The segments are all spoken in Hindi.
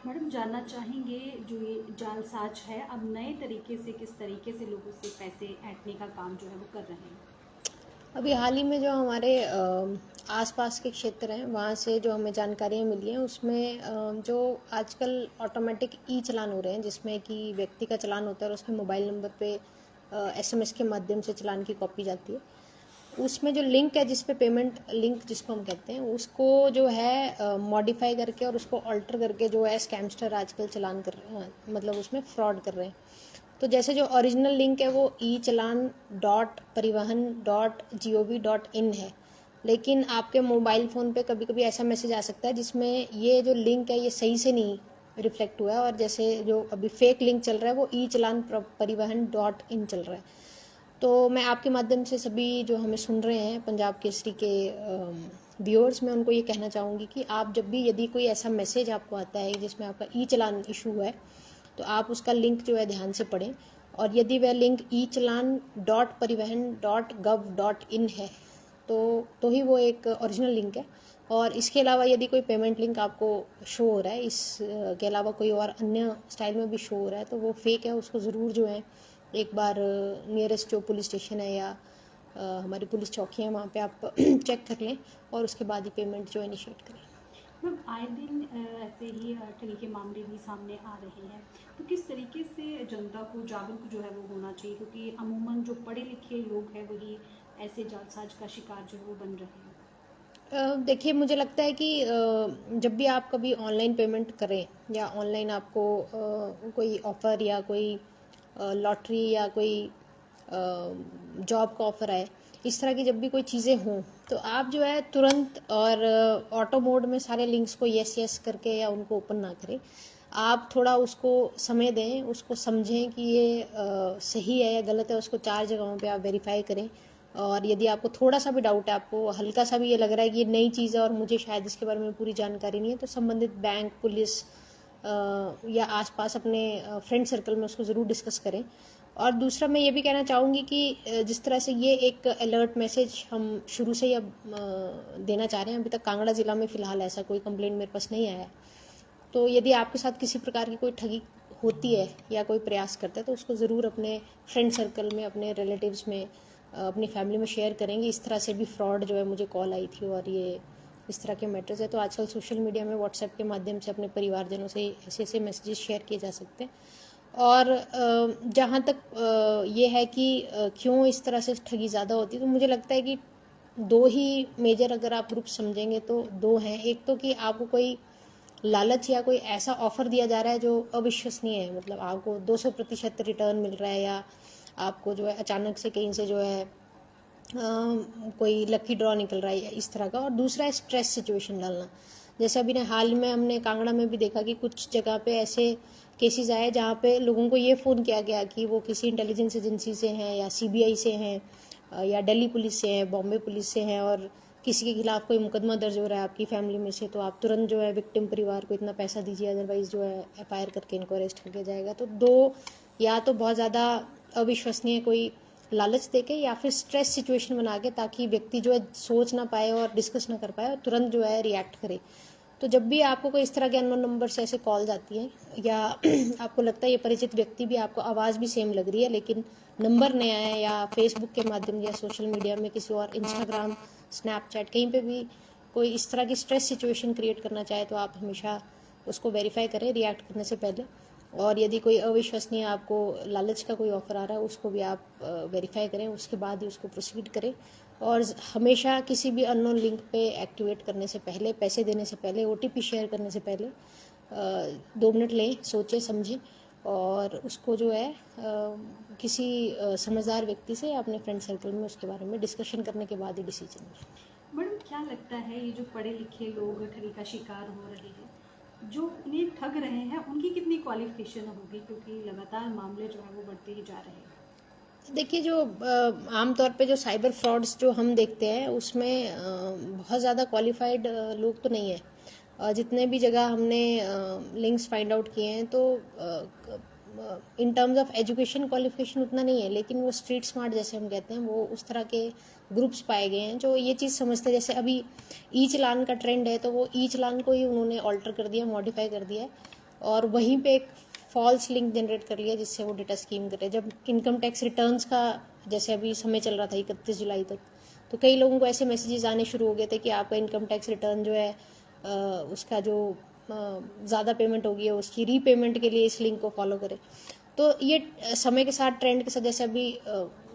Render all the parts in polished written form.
मैडम जानना चाहेंगे जो ये जालसाज है अब नए तरीके से किस तरीके से लोगों से पैसे ऐंठने का काम जो है वो कर रहे हैं। अभी हाल ही में जो हमारे आसपास के क्षेत्र हैं वहाँ से जो हमें जानकारियाँ मिली हैं उसमें जो आजकल ऑटोमेटिक ई चालान हो रहे हैं जिसमें कि व्यक्ति का चालान होता है और उसमें मोबाइल नंबर पे एसएमएस के माध्यम से चालान की कॉपी जाती है। उसमें जो लिंक है जिस पे पेमेंट लिंक जिसको हम कहते हैं उसको जो है मॉडिफाई करके और उसको अल्टर करके जो है स्कैमस्टर आजकल चालान कर रहे हैं, मतलब उसमें फ्रॉड कर रहे हैं। तो जैसे जो ओरिजिनल लिंक है वो e challan dot Parivahan dot G O V dot in है, लेकिन आपके मोबाइल फ़ोन पे कभी कभी ऐसा मैसेज आ सकता है जिसमें ये जो लिंक है ये सही से नहीं रिफ्लेक्ट हुआ है, और जैसे जो अभी फेक लिंक चल रहा है वो ई चलान परिवहन डॉट इन चल रहा है। तो मैं आपके माध्यम से सभी जो हमें सुन रहे हैं पंजाब केसरी के व्यूअर्स, मैं उनको ये कहना चाहूँगी कि आप जब भी यदि कोई ऐसा मैसेज आपको आता है जिसमें आपका ई चलान इशू है तो आप उसका लिंक जो है ध्यान से पढ़ें। और यदि वह link E challan dot Parivahan dot gov dot in है तो ही वो एक ओरिजिनल लिंक है। और इसके अलावा यदि कोई पेमेंट लिंक आपको शो हो रहा है, इस के अलावा कोई और अन्य स्टाइल में भी शो हो रहा है, तो वो फेक है। उसको ज़रूर जो है एक बार नियरेस्ट जो पुलिस स्टेशन है या हमारी पुलिस चौकी है वहाँ पे आप चेक कर लें और उसके बाद ही पेमेंट जो इनिशिएट करें। मैम आए दिन ऐसे ही ठगी के मामले भी सामने आ रहे हैं, तो किस तरीके से जनता को जागरूक जो है वो होना चाहिए, क्योंकि अमूमन जो पढ़े लिखे लोग हैं वही ऐसे जालसाज का शिकार जो है वो बन रहे हैं। देखिए, मुझे लगता है कि जब भी आप कभी ऑनलाइन पेमेंट करें या ऑनलाइन आपको कोई ऑफ़र या कोई लॉटरी या कोई जॉब का ऑफ़र आए, इस तरह की जब भी कोई चीज़ें हों तो आप जो है तुरंत और ऑटो मोड में सारे लिंक्स को यस यस करके या उनको ओपन ना करें। आप थोड़ा उसको समय दें, उसको समझें कि ये सही है या गलत है, उसको 4 जगहों पे आप वेरीफ़ाई करें। और यदि आपको थोड़ा सा भी डाउट है, आपको हल्का सा भी ये लग रहा है कि ये नई चीज़ है और मुझे शायद इसके बारे में पूरी जानकारी नहीं है, तो संबंधित बैंक, पुलिस या आसपास अपने फ्रेंड सर्कल में उसको ज़रूर डिस्कस करें। और दूसरा मैं ये भी कहना चाहूँगी कि जिस तरह से ये एक अलर्ट मैसेज हम शुरू से ही अब देना चाह रहे हैं, अभी तक कांगड़ा ज़िला में फ़िलहाल ऐसा कोई कंप्लेंट मेरे पास नहीं आया है। तो यदि आपके साथ किसी प्रकार की कोई ठगी होती है या कोई प्रयास करता है तो उसको ज़रूर अपने फ्रेंड सर्कल में, अपने रिलेटिव्स में, अपनी फैमिली में शेयर करेंगे। इस तरह से भी फ्रॉड जो है मुझे कॉल आई थी और ये इस तरह के मैटर्स है। तो आजकल सोशल मीडिया में व्हाट्सएप के माध्यम से अपने परिवारजनों से ऐसे ऐसे मैसेजेस शेयर किए जा सकते हैं। और जहाँ तक ये है कि क्यों इस तरह से ठगी ज़्यादा होती है, तो मुझे लगता है कि दो ही मेजर अगर आप ग्रुप समझेंगे तो दो हैं। एक तो कि आपको कोई लालच या कोई ऐसा ऑफर दिया जा रहा है जो अविश्वसनीय है, मतलब आपको 200% रिटर्न मिल रहा है, या आपको जो है अचानक से कहीं से जो है कोई लकी ड्रॉ निकल रहा है इस तरह का। और दूसरा है स्ट्रेस सिचुएशन डालना। जैसे अभी ने हाल में हमने कांगड़ा में भी देखा कि कुछ जगह पे ऐसे केसेस आए जहाँ पे लोगों को ये फ़ोन किया गया कि वो किसी इंटेलिजेंस एजेंसी से हैं या सीबीआई से हैं या दिल्ली पुलिस से हैं, बॉम्बे पुलिस से हैं, और किसी के खिलाफ कोई मुकदमा दर्ज हो रहा है आपकी फैमिली में से, तो आप तुरंत जो है विक्टिम परिवार को इतना पैसा दीजिए, अदरवाइज जो है एफआईआर करके इनको अरेस्ट करके जाएगा। तो दो, या तो बहुत ज़्यादा अविश्वसनीय कोई लालच देके या फिर स्ट्रेस सिचुएशन बना के, ताकि व्यक्ति जो है सोच ना पाए और डिस्कस ना कर पाए और तुरंत जो है रिएक्ट करे। तो जब भी आपको कोई इस तरह के अननोन नंबर से ऐसे कॉल जाती हैं या आपको लगता है ये परिचित व्यक्ति भी, आपको आवाज़ भी सेम लग रही है लेकिन नंबर नया है, या फेसबुक के माध्यम या सोशल मीडिया में किसी और, इंस्टाग्राम, स्नैपचैट, कहीं पे भी कोई इस तरह की स्ट्रेस सिचुएशन क्रिएट करना चाहे, तो आप हमेशा उसको वेरीफाई करें रिएक्ट करने से पहले। और यदि कोई अविश्वसनीय आपको लालच का कोई ऑफर आ रहा है उसको भी आप वेरीफाई करें, उसके बाद ही उसको प्रोसीड करें। और हमेशा किसी भी अननोन लिंक पे एक्टिवेट करने से पहले, पैसे देने से पहले, ओटीपी शेयर करने से पहले 2 मिनट लें, सोचें समझें, और उसको जो है किसी समझदार व्यक्ति से या अपने फ्रेंड सर्कल में उसके बारे में डिस्कशन करने के बाद ही डिसीजन लें। मैडम क्या लगता है ये जो पढ़े लिखे लोग ठगी का शिकार हो रहे हैं, जो उन्हें ठग रहे हैं उनकी कितनी क्वालिफिकेशन होगी, क्योंकि लगातार मामले जो है वो बढ़ते ही जा रहे हैं। देखिए, जो आमतौर पे जो साइबर फ्रॉड्स जो हम देखते हैं उसमें बहुत ज़्यादा क्वालिफाइड लोग तो नहीं है। जितने भी जगह हमने लिंक्स फाइंड आउट किए हैं तो in terms of education qualification उतना नहीं है, लेकिन वो स्ट्रीट स्मार्ट जैसे हम कहते हैं, वो उस तरह के ग्रुप्स पाए गए हैं जो ये चीज़ समझते हैं। जैसे अभी ई चलान का ट्रेंड है तो वो ई चलान को ही उन्होंने ऑल्टर कर दिया, मॉडिफाई कर दिया है। और वहीं पे एक फॉल्स लिंक जनरेट कर लिया जिससे वो डेटा स्कीम करे। जब इनकम टैक्स रिटर्न्स का जैसे अभी समय चल रहा था 31 जुलाई तक, तो कई लोगों को ऐसे मैसेजेस आने शुरू हो गए थे कि आपका इनकम टैक्स रिटर्न जो है उसका जो ज़्यादा पेमेंट होगी है उसकी रीपेमेंट के लिए इस लिंक को फॉलो करें। तो ये समय के साथ ट्रेंड के साथ जैसे अभी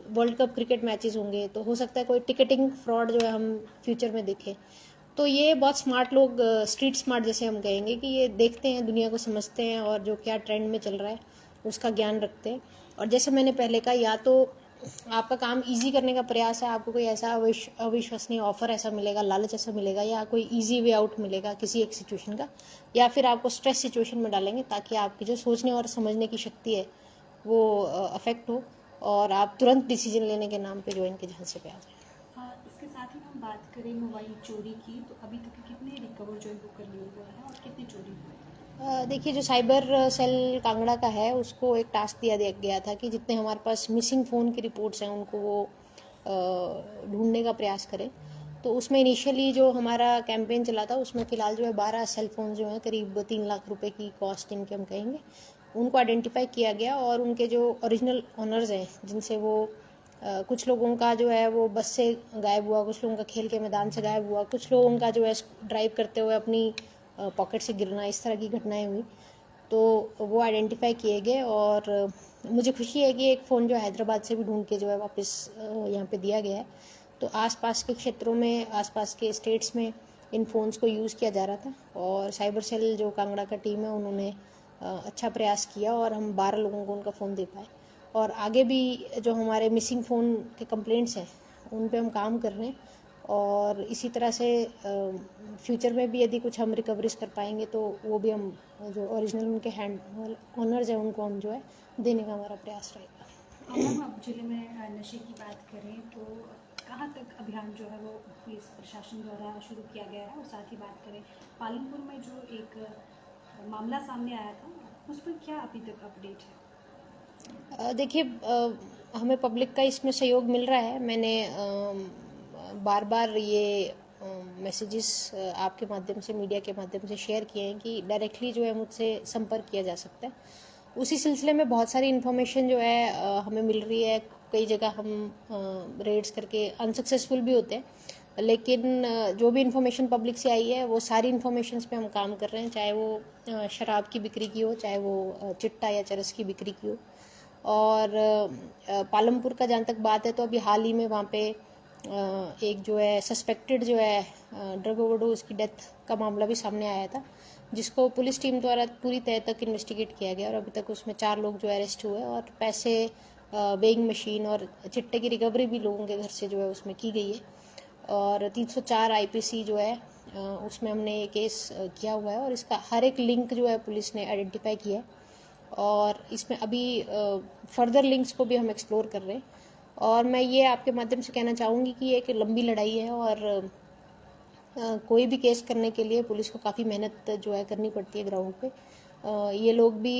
वर्ल्ड कप क्रिकेट मैचेस होंगे तो हो सकता है कोई टिकटिंग फ्रॉड जो है हम फ्यूचर में देखें। तो ये बहुत स्मार्ट लोग, स्ट्रीट स्मार्ट जैसे हम कहेंगे, कि ये देखते हैं, दुनिया को समझते हैं और जो क्या ट्रेंड में चल रहा है उसका ज्ञान रखते हैं। और जैसे मैंने पहले कहा, या तो आपका काम इजी करने का प्रयास है, आपको कोई ऐसा अविश्वसनीय ऑफर ऐसा मिलेगा, लालच ऐसा मिलेगा, या कोई इजी वे आउट मिलेगा किसी एक सिचुएशन का, या फिर आपको स्ट्रेस सिचुएशन में डालेंगे ताकि आपकी जो सोचने और समझने की शक्ति है वो अफेक्ट हो और आप तुरंत डिसीजन लेने के नाम पे जो इनके झांसे पे आ जाए। इसके साथ ही हम बात करें मोबाइल चोरी की, तो अभी तक कितने रिकवर जो है वो कर लिए हुए हैं और कितने चोरी हुए हैं? देखिए, जो साइबर सेल कांगड़ा का है उसको एक टास्क दिया गया था कि जितने हमारे पास मिसिंग फ़ोन की रिपोर्ट्स हैं उनको वो ढूंढने का प्रयास करें। तो उसमें इनिशियली जो हमारा कैंपेन चला था उसमें फ़िलहाल जो है 12 सेल फ़ोन जो हैं, करीब 3 लाख रुपए की कॉस्ट इनके हम कहेंगे, उनको आइडेंटिफाई किया गया। और उनके जो ओरिजिनल ऑनर्स हैं जिनसे वो कुछ लोगों का जो है वो बस से गायब हुआ, कुछ लोगों का खेल के मैदान से गायब हुआ, कुछ लोगों का जो है ड्राइव करते हुए अपनी पॉकेट से गिरना, इस तरह की घटनाएं हुई। तो वो आइडेंटिफाई किए गए और मुझे खुशी है कि एक फ़ोन जो हैदराबाद से भी ढूंढ के जो है वापस यहाँ पे दिया गया है। तो आसपास के क्षेत्रों में, आसपास के स्टेट्स में इन फ़ोन्स को यूज़ किया जा रहा था और साइबर सेल जो कांगड़ा का टीम है उन्होंने अच्छा प्रयास किया और हम 12 लोगों को उनका फ़ोन दे पाए। और आगे भी जो हमारे मिसिंग फ़ोन के कंप्लेंट्स हैं उन पे हम काम कर रहे हैं और इसी तरह से फ्यूचर में भी यदि कुछ हम रिकवरीज कर पाएंगे तो वो भी हम जो ओरिजिनल उनके हैंड ऑनर्स हैं उनको हम जो है देने का हमारा प्रयास रहेगा। मैम, अब जिले में नशे की बात करें तो कहाँ तक अभियान जो है वो पुलिस प्रशासन द्वारा शुरू किया गया है, और साथ ही बात करें पालनपुर में जो एक मामला सामने आया था उस पर क्या अभी तक अपडेट है? देखिए, हमें पब्लिक का इसमें सहयोग मिल रहा है। मैंने बार बार ये मैसेजेस आपके माध्यम से, मीडिया के माध्यम से शेयर किए हैं कि डायरेक्टली जो है मुझसे संपर्क किया जा सकता है। उसी सिलसिले में बहुत सारी इन्फॉर्मेशन जो है हमें मिल रही है। कई जगह हम रेड्स करके अनसक्सेसफुल भी होते हैं, लेकिन जो भी इन्फॉर्मेशन पब्लिक से आई है वो सारी इन्फॉर्मेशन पे हम काम कर रहे हैं, चाहे वो शराब की बिक्री की हो, चाहे वो चिट्टा या चरस की बिक्री की हो। और पालमपुर का जहाँ तक बात है तो अभी हाल ही में वहाँ पे एक जो है सस्पेक्टेड जो है ड्रग ओवरडोज की डेथ का मामला भी सामने आया था, जिसको पुलिस टीम द्वारा पूरी तह तक इन्वेस्टिगेट किया गया और अभी तक उसमें 4 लोग जो अरेस्ट हुए और पैसे, वेइंग मशीन और चिट्टे की रिकवरी भी लोगों के घर से जो है उसमें की गई है। और 304 आईपीसी जो है उसमें हमने ये केस किया हुआ है और इसका हर एक लिंक जो है पुलिस ने आइडेंटिफाई किया है और इसमें अभी फर्दर लिंक्स को भी हम एक्सप्लोर कर रहे हैं। और मैं ये आपके माध्यम से कहना चाहूँगी कि ये एक लंबी लड़ाई है और कोई भी केस करने के लिए पुलिस को काफ़ी मेहनत जो है करनी पड़ती है ग्राउंड पे। ये लोग भी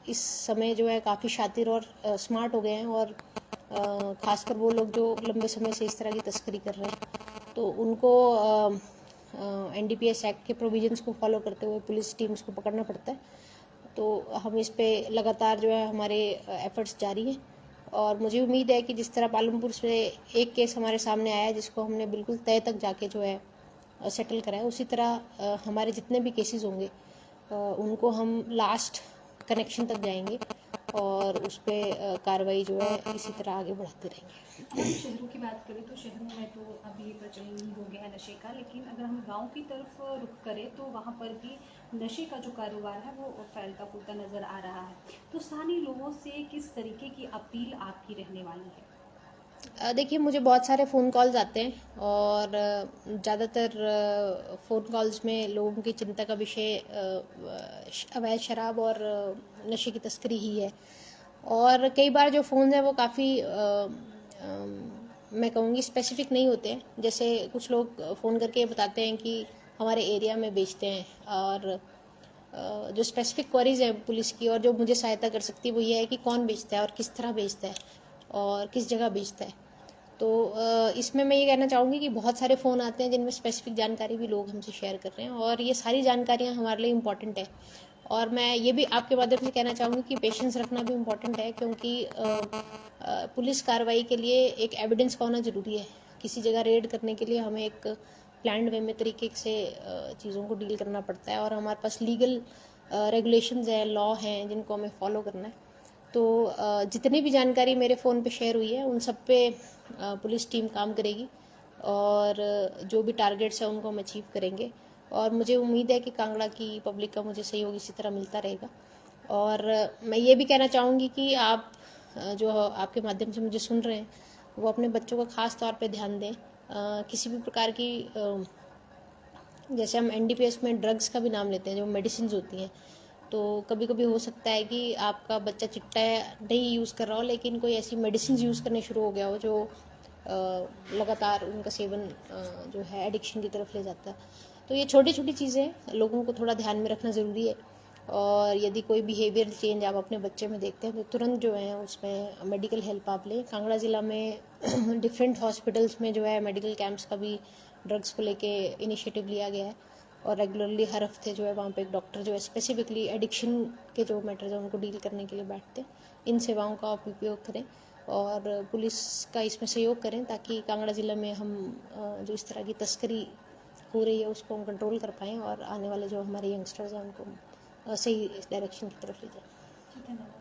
इस समय जो है काफ़ी शातिर और स्मार्ट हो गए हैं और खासकर वो लोग जो लंबे समय से इस तरह की तस्करी कर रहे हैं तो उनको एनडीपीएस एक्ट के प्रोविजंस को फॉलो करते हुए पुलिस टीम्स को पकड़ना पड़ता है। तो हम इस पे लगातार जो है हमारे एफर्ट्स जारी हैं और मुझे उम्मीद है कि जिस तरह पालमपुर से एक केस हमारे सामने आया जिसको हमने बिल्कुल तय तक जाके जो है सेटल करा है, उसी तरह हमारे जितने भी केसेस होंगे उनको हम लास्ट कनेक्शन तक जाएंगे और उस पर कार्रवाई जो है इसी तरह आगे बढ़ाते रहेंगे। हम शहरों की बात करें तो शहरों में तो अभी प्रचलन ही हो गया है नशे का, लेकिन अगर हम गांव की तरफ रुख करें तो वहाँ पर भी नशे का जो कारोबार है वो फैलता फूलता नज़र आ रहा है। तो स्थानीय लोगों से किस तरीके की अपील आपकी रहने वाली है? देखिए, मुझे बहुत सारे फ़ोन कॉल्स आते हैं और ज़्यादातर फ़ोन कॉल्स में लोगों की चिंता का विषय अवैध शराब और नशे की तस्करी ही है। और कई बार जो फ़ोन है वो काफ़ी मैं कहूँगी स्पेसिफिक नहीं होते हैं। जैसे कुछ लोग फ़ोन करके बताते हैं कि हमारे एरिया में बेचते हैं और जो स्पेसिफिक क्वेरीज है पुलिस की और जो मुझे सहायता कर सकती है वो ये है कि कौन बेचता है और किस तरह बेचता है और किस जगह बेचता है। तो इसमें मैं ये कहना चाहूँगी कि बहुत सारे फ़ोन आते हैं जिनमें स्पेसिफिक जानकारी भी लोग हमसे शेयर कर रहे हैं और ये सारी जानकारियाँ हमारे लिए इम्पॉर्टेंट है और मैं ये भी आपके माध्यम से कहना चाहूँगी कि पेशेंस रखना भी इम्पोर्टेंट है, क्योंकि पुलिस कार्रवाई के लिए एक एविडेंस का होना ज़रूरी है। किसी जगह रेड करने के लिए हमें एक प्लान्ड वे में तरीके से चीज़ों को डील करना पड़ता है, और हमारे पास लीगल रेगुलेशंस हैं, लॉ हैं, जिनको हमें फॉलो करना है। तो जितनी भी जानकारी मेरे फ़ोन पे शेयर हुई है उन सब पे पुलिस टीम काम करेगी, और जो भी टारगेट्स हैं उनको हम अचीव करेंगे। और मुझे उम्मीद है कि कांगड़ा की पब्लिक का मुझे सहयोग इसी तरह मिलता रहेगा। और मैं ये भी कहना चाहूँगी कि आप जो आपके माध्यम से मुझे सुन रहे हैं, वो अपने बच्चों का ख़ास तौर पे ध्यान दें। किसी भी प्रकार की जैसे हम एनडीपीएस में ड्रग्स का भी नाम लेते हैं, जो मेडिसिन होती हैं, तो कभी कभी हो सकता है कि आपका बच्चा चिट्टा नहीं यूज़ कर रहा हो, लेकिन कोई ऐसी मेडिसिन यूज़ करने शुरू हो गया हो जो लगातार उनका सेवन जो है एडिक्शन की तरफ ले जाता है। तो ये छोटी छोटी चीज़ें लोगों को थोड़ा ध्यान में रखना ज़रूरी है। और यदि कोई बिहेवियर चेंज आप अपने बच्चे में देखते हैं तो तुरंत जो है उसमें मेडिकल हेल्प आप लें। कांगड़ा ज़िला में डिफरेंट हॉस्पिटल्स में जो है मेडिकल कैंप्स का भी ड्रग्स को लेके इनिशिएटिव लिया गया है, और रेगुलरली हर हफ्ते जो है वहाँ पे एक डॉक्टर जो है स्पेसिफिकली एडिक्शन के जो मैटर्स हैं उनको डील करने के लिए बैठते हैं। इन सेवाओं का आप उपयोग करें और पुलिस का इसमें सहयोग करें, ताकि कांगड़ा ज़िला में हम जो इस तरह की तस्करी हो रही है उसको हम कंट्रोल कर पाएँ, और आने वाले जो हमारे यंगस्टर्स हैं उनको सही डायरेक्शन की तरफ ले जाएँ। धन्यवाद।